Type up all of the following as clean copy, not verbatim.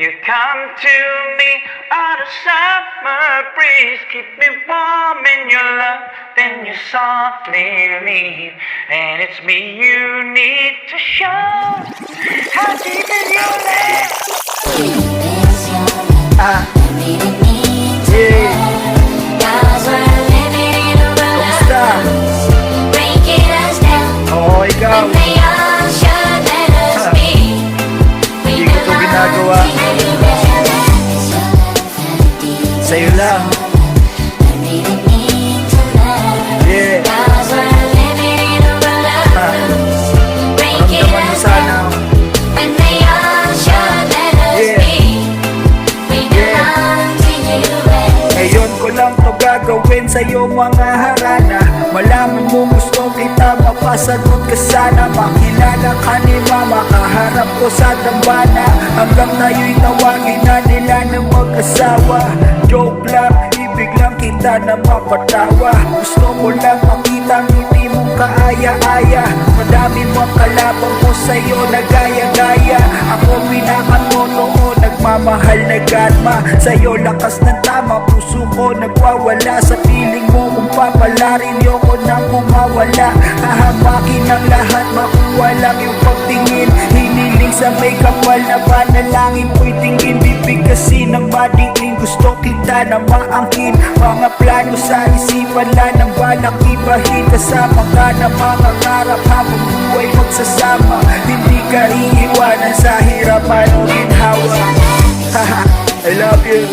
You come to me on a summer breeze, keep me warm in your love, then you softly leave, and it's me you need to show. How deep is your love? Kamusta? Oo, ikaw. Hindi ko ito ginagawa sa'yo lang. Yeah. Maramdaman mo sana. Ngayon ko lang to gagawin sa'yo mga harana. Malaman mo gusto kita, mapasagot ka sana. Makilala ka ni mama, kaharap ko sa dambana. Hanggang tayo'y tawagin na nila ng mag-asawa. Joke lang, ibig lang kita na mapatawa. Gusto ko lang makita ngiti mong kaaya-aya. Madami mong kalabang ko sa'yo na gaya-gaya. Ako pinakatotoo, nagmamahal na gadma. Sa'yo lakas ng tama, puso ko nagwawala. Sa piling mo kung papalarin yoko nang kumawala. Hahamakin ang lahat, makuha lang yung pagtingin. Hiniling sa may kapal na panalangin ko'y tingin. Bibig kasi ng madingin, gusto kita na maangkin. Mga plano sa isipan lang ng balak ibahin. Kasama ka na mga karap habang buhay magsasama. Hindi ka iiwanan sa hirapan o ginhawa. Haha, I love you.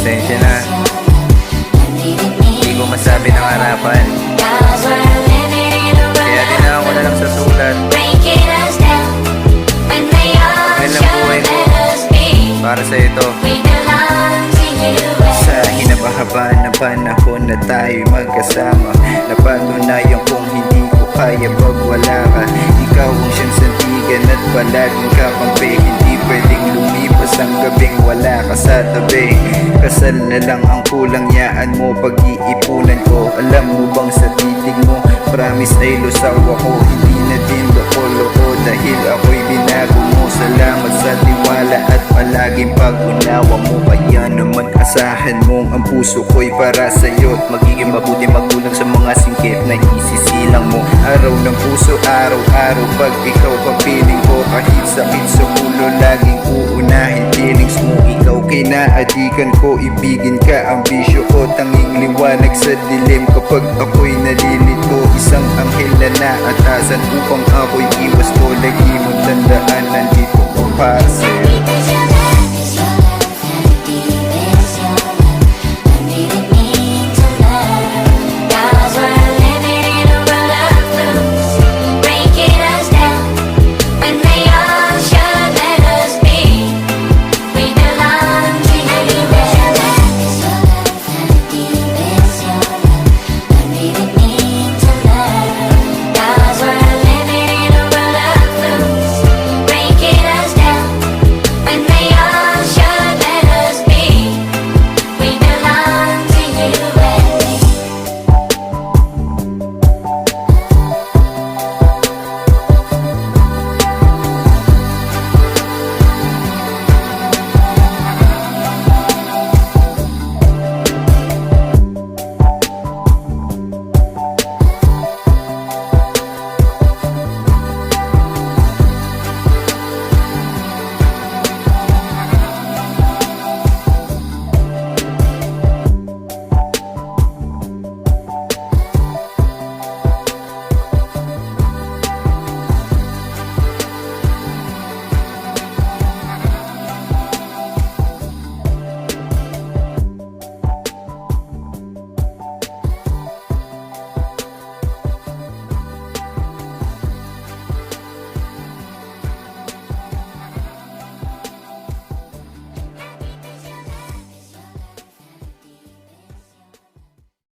Pasensya na, hindi ko masabi ng harapan. Kaya dinaan ko na lang sa sulat. Ilang buhay ko para sa ito. Sa hinabahaba na panahon na tayo'y magkasama, napatunayan kong hindi ko kaya pag wala ka. Ikaw ang siyang sandigan at palaging kakampi. Hindi pwedeng lumipas ang gabing wala ka sa tabi. Kasal na lang ang kulang, yaan mo pag-iipunan ko. Alam mo bang sa titig mo, promise ay lusaw ako. Hindi na din loko-loko dahil ako'y binago mo. Salamat sa tiwala at palaging pag-unawa mo. Kaya naman asahan mong ang puso ko'y para sa'yo. At magiging mabuti magulang sa mga singkit na isisilang mo. Araw ng puso, araw-araw pag ikaw kapiling ko. Kahit sakit sa ulo, laging uunahin feelings mo. Ikaw kinaadikan ko, ibigin ka ang bisyo ko. Tanging liwanag sa dilim kapag ako'y nalilito. Isang anghel na naatasan upang ako'y iwas ko. Lagi mong tandaan